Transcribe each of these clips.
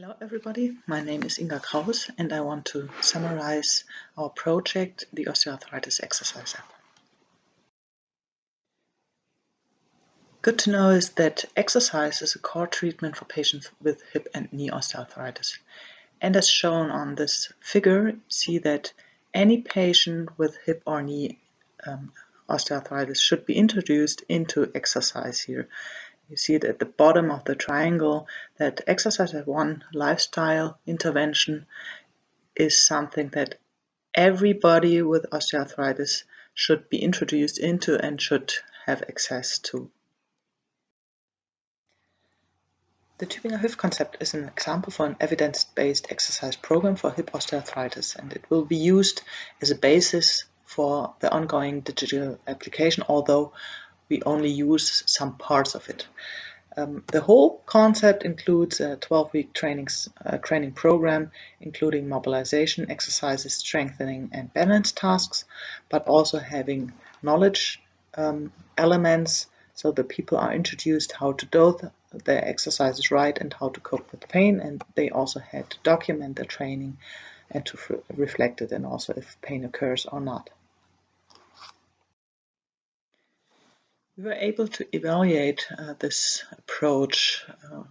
Hello everybody, my name is Inga Kraus and I want to summarize our project, the Osteoarthritis Exercise App. Good to know is that exercise is a core treatment for patients with hip and knee osteoarthritis. And as shown on this figure, you see that any patient with hip or knee osteoarthritis should be introduced into exercise here. You see it at the bottom of the triangle that exercise as one lifestyle intervention is something that everybody with osteoarthritis should be introduced into and should have access to. The Tübinger Hoof concept is an example for an evidence-based exercise program for hip osteoarthritis, and it will be used as a basis for the ongoing digital application, although we only use some parts of it. The whole concept includes a 12-week training program, including mobilization exercises, strengthening and balance tasks, but also having knowledge elements, so the people are introduced how to do their exercises right and how to cope with pain, and they also had to document their training and to reflect it, and also if pain occurs or not. We were able to evaluate this approach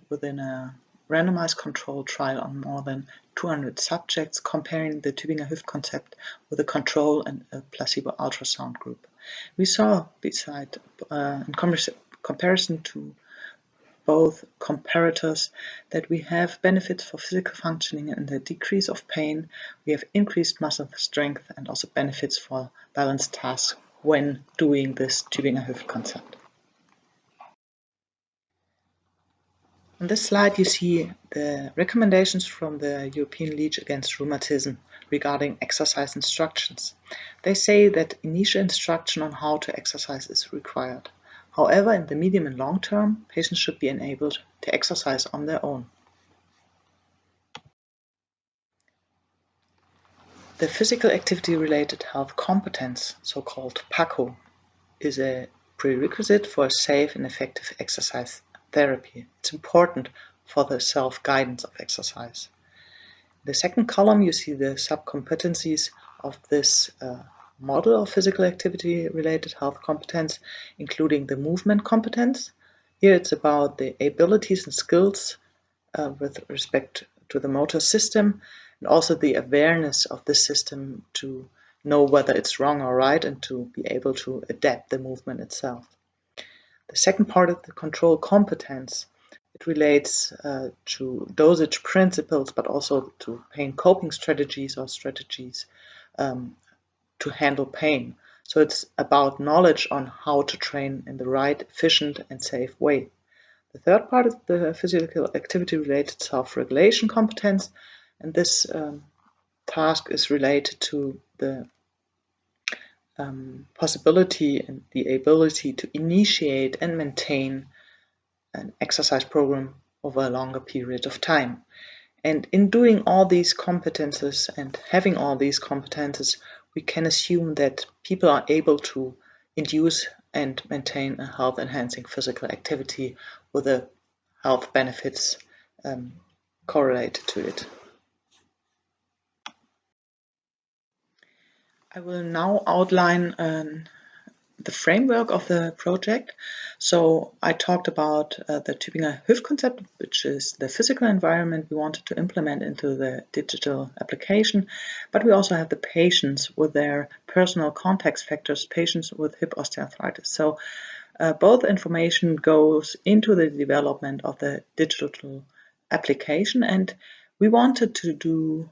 within a randomized controlled trial on more than 200 subjects, comparing the Tübinger Hoof concept with a control and a placebo ultrasound group. We saw, in comparison to both comparators, that we have benefits for physical functioning and the decrease of pain. We have increased muscle strength and also benefits for balance tasks when doing this Tübinger Hoof concept. On this slide you see the recommendations from the European League Against Rheumatism regarding exercise instructions. They say that initial instruction on how to exercise is required. However, in the medium and long term, patients should be enabled to exercise on their own. The physical activity-related health competence, so-called PAHCO, is a prerequisite for a safe and effective exercise therapy. It's important for the self-guidance of exercise. In the second column, you see the sub-competencies of this model of physical activity-related health competence, including the movement competence. Here it's about the abilities and skills with respect to the motor system, and also the awareness of the system to know whether it's wrong or right and to be able to adapt the movement itself. The second part of the control competence, it relates to dosage principles, but also to pain coping strategies or strategies to handle pain. So it's about knowledge on how to train in the right, efficient and safe way. The third part is the physical activity-related self-regulation competence, and this task is related to the possibility and the ability to initiate and maintain an exercise program over a longer period of time. And in doing all these competences and having all these competences, we can assume that people are able to induce and maintain a health-enhancing physical activity with the health benefits correlated to it. I will now outline the framework of the project. So I talked about the Tübinger Hoof concept, which is the physical environment we wanted to implement into the digital application, but we also have the patients with their personal context factors, patients with hip osteoarthritis. So both information goes into the development of the digital application, and we wanted to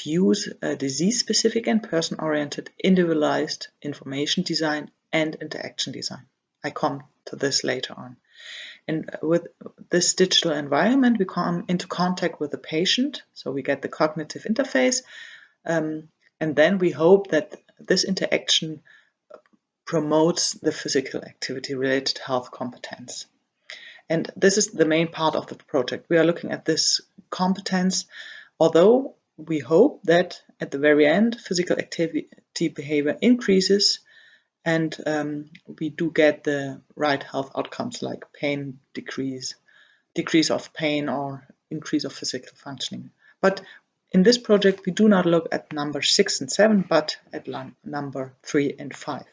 use a disease-specific and person-oriented individualized information design and interaction design. I come to this later on. And with this digital environment, we come into contact with the patient, so we get the cognitive interface, and then we hope that this interaction promotes the physical activity-related health competence. And this is the main part of the project. We are looking at this competence, although we hope that at the very end physical activity behavior increases and we do get the right health outcomes like pain decrease of pain or increase of physical functioning. But in this project, we do not look at number 6 and 7, but at number 3 and 5.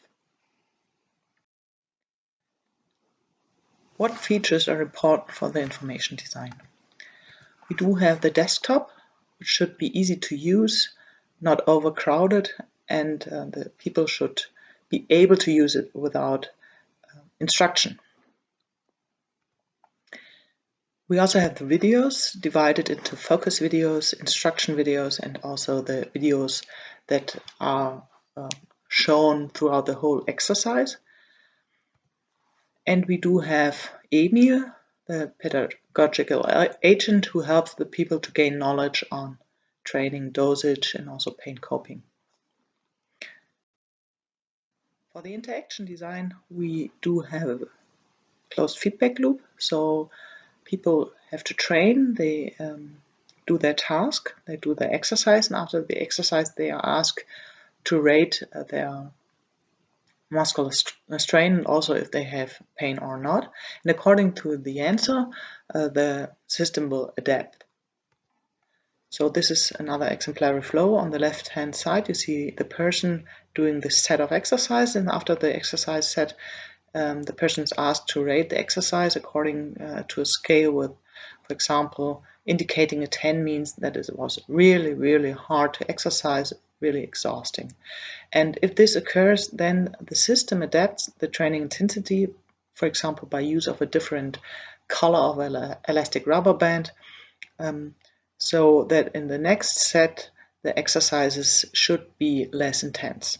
What features are important for the information design? We do have the desktop, which should be easy to use, not overcrowded, and the people should be able to use it without instruction. We also have the videos divided into focus videos, instruction videos, and also the videos that are shown throughout the whole exercise. And we do have Emil, the pedagogical agent who helps the people to gain knowledge on training, dosage, and also pain coping. For the interaction design, we do have a closed feedback loop. So people have to train, they do their task, they do their exercise, and after the exercise they are asked to rate their muscular strain and also if they have pain or not. And according to the answer, the system will adapt. So this is another exemplary flow. On the left hand side you see the person doing the set of exercise, and after the exercise set the person is asked to rate the exercise according to a scale with, for example, indicating a 10 means that it was really, really hard to exercise, really exhausting. And if this occurs, then the system adapts the training intensity, for example, by use of a different color of an elastic rubber band, so that in the next set the exercises should be less intense.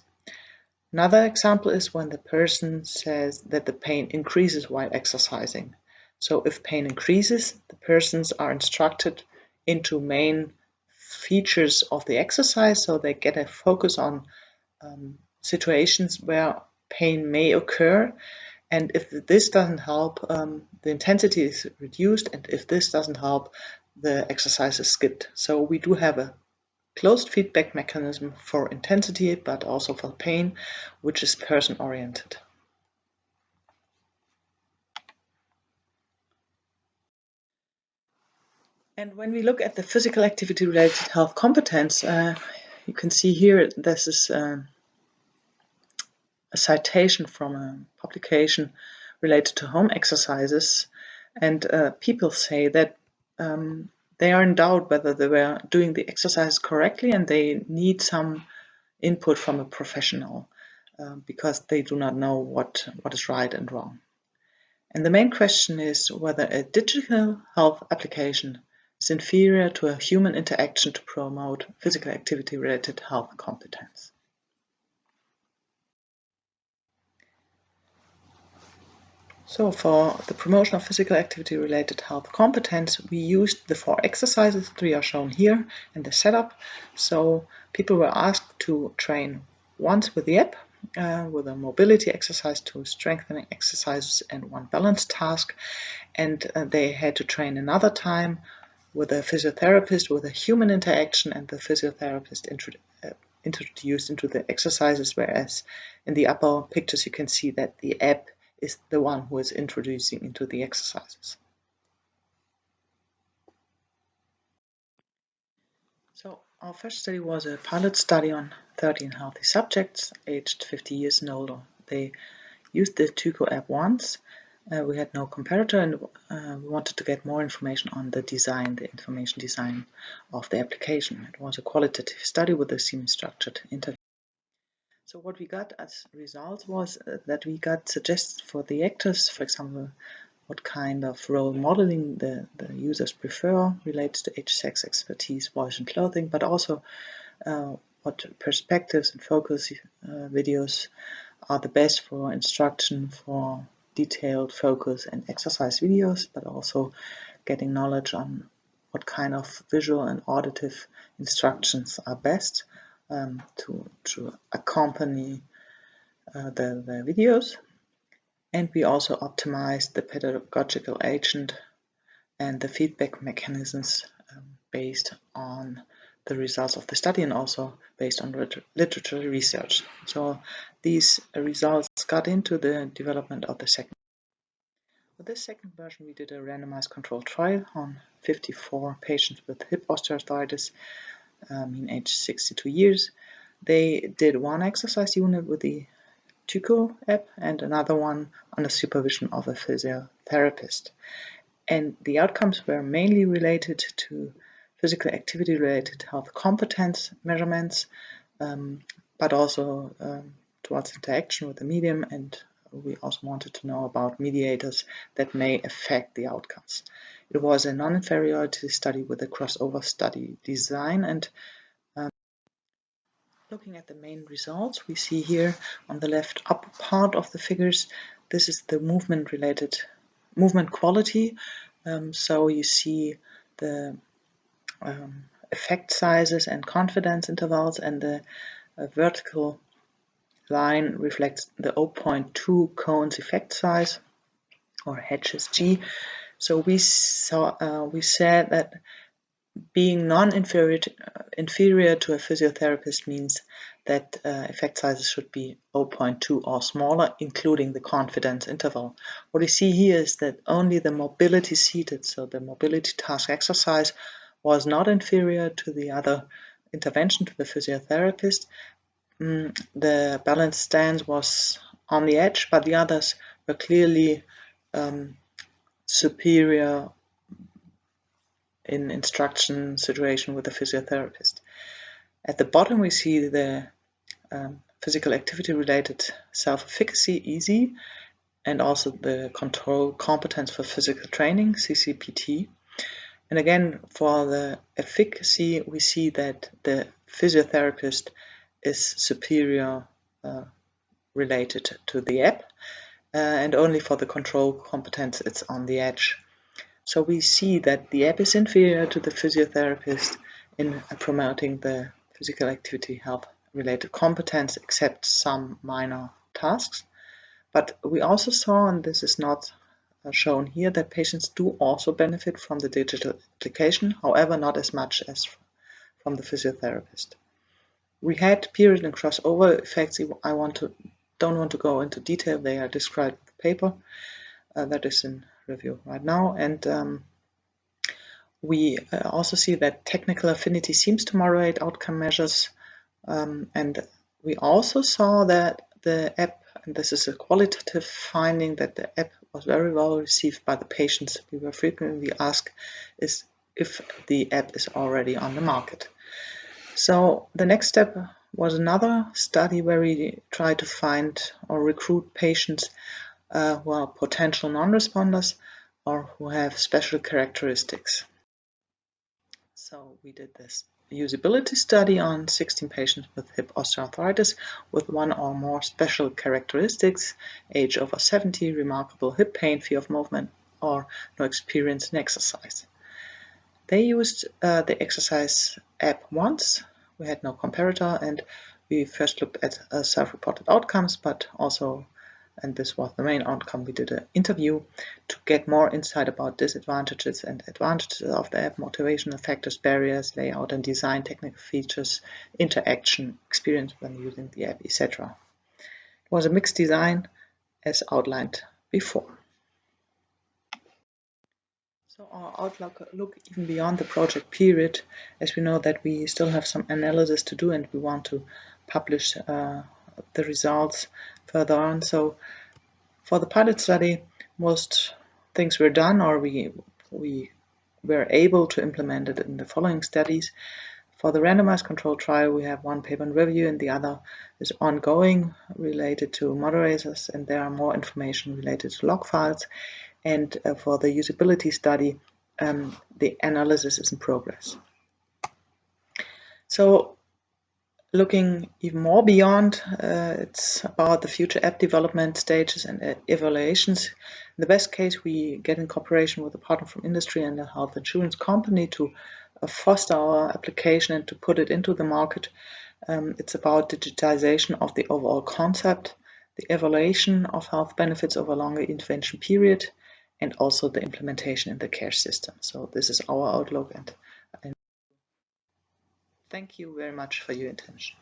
Another example is when the person says that the pain increases while exercising. So if pain increases, the persons are instructed into main features of the exercise, so they get a focus on situations where pain may occur. And if this doesn't help, the intensity is reduced, and if this doesn't help, the exercise is skipped. So we do have a closed feedback mechanism for intensity, but also for pain, which is person-oriented. And when we look at the physical activity-related health competence, you can see here this is a citation from a publication related to home exercises, and people say that they are in doubt whether they were doing the exercise correctly, and they need some input from a professional because they do not know what is right and wrong. And the main question is whether a digital health application is inferior to a human interaction to promote physical activity-related health competence. So for the promotion of physical activity-related health competence, we used the 4 exercises. 3 are shown here in the setup. So people were asked to train once with the app, with a mobility exercise, 2 strengthening exercises, and 1 balance task. And they had to train another time with a physiotherapist, with a human interaction, and the physiotherapist introduced into the exercises, whereas in the upper pictures you can see that the app is the one who is introducing into the exercises. So our first study was a pilot study on 13 healthy subjects aged 50 years and older. They used the PAHCO app once. We had no comparator, and we wanted to get more information on the design, the information design of the application. It was a qualitative study with a semi-structured interview. So what we got as results was that we got suggestions for the actors, for example, what kind of role modeling the users prefer related to age, sex, expertise, voice and clothing, but also what perspectives and focus videos are the best for instruction, for detailed focus and exercise videos, but also getting knowledge on what kind of visual and auditive instructions are best to accompany the videos. And we also optimized the pedagogical agent and the feedback mechanisms based on the results of the study and also based on literature research. So these results got into the development of the second. For this second version, we did a randomized controlled trial on 54 patients with hip osteoarthritis, mean age 62 years. They did one exercise unit with the PAHCO app and another one under supervision of a physiotherapist. And the outcomes were mainly related to physical activity related health competence measurements, but also towards interaction with the medium, and we also wanted to know about mediators that may affect the outcomes. It was a non-inferiority study with a crossover study design, and looking at the main results, we see here on the left upper part of the figures, this is the movement quality. So you see the effect sizes and confidence intervals, and the vertical line reflects the 0.2 Cohen's effect size, or HSG. So we said that being inferior to a physiotherapist means that effect sizes should be 0.2 or smaller, including the confidence interval. What we see here is that only the mobility seated, so the mobility task exercise, was not inferior to the other intervention, to the physiotherapist. The balance stance was on the edge, but the others were clearly superior in instruction situation with the physiotherapist. At the bottom we see the physical activity related self-efficacy, EASY, and also the control competence for physical training, CCPT. And again, for the efficacy, we see that the physiotherapist is superior related to the app, and only for the control competence it's on the edge. So we see that the app is inferior to the physiotherapist in promoting the physical activity health related competence, except some minor tasks. But we also saw, and this is not shown here, that patients do also benefit from the digital application, however not as much as from the physiotherapist. We had period and crossover effects. I don't want to go into detail. They are described in the paper that is in review right now. And we also see that technical affinity seems to moderate outcome measures. And we also saw that the app, and this is a qualitative finding, that the app was very well received by the patients. We were frequently asked if the app is already on the market. So the next step was another study where we tried to find or recruit patients who are potential non-responders or who have special characteristics. So we did this usability study on 16 patients with hip osteoarthritis with one or more special characteristics: age over 70, remarkable hip pain, fear of movement, or no experience in exercise. They used the exercise app once. We had no comparator, and we first looked at self-reported outcomes, but also, and this was the main outcome, we did an interview to get more insight about disadvantages and advantages of the app, motivational factors, barriers, layout and design, technical features, interaction, experience when using the app, etc. It was a mixed design as outlined before. So our outlook look even beyond the project period, as we know that we still have some analysis to do and we want to publish the results further on. So for the pilot study, most things were done, or we were able to implement it in the following studies. For the randomized controlled trial, we have one paper in review and the other is ongoing, related to moderators, and there are more information related to log files. And for the usability study, the analysis is in progress. So looking even more beyond, it's about the future app development stages and evaluations. In the best case, we get in cooperation with a partner from industry and a health insurance company to foster our application and to put it into the market. It's about digitization of the overall concept, the evaluation of health benefits over a longer intervention period, and also the implementation in the care system. So this is our outlook, and thank you very much for your attention.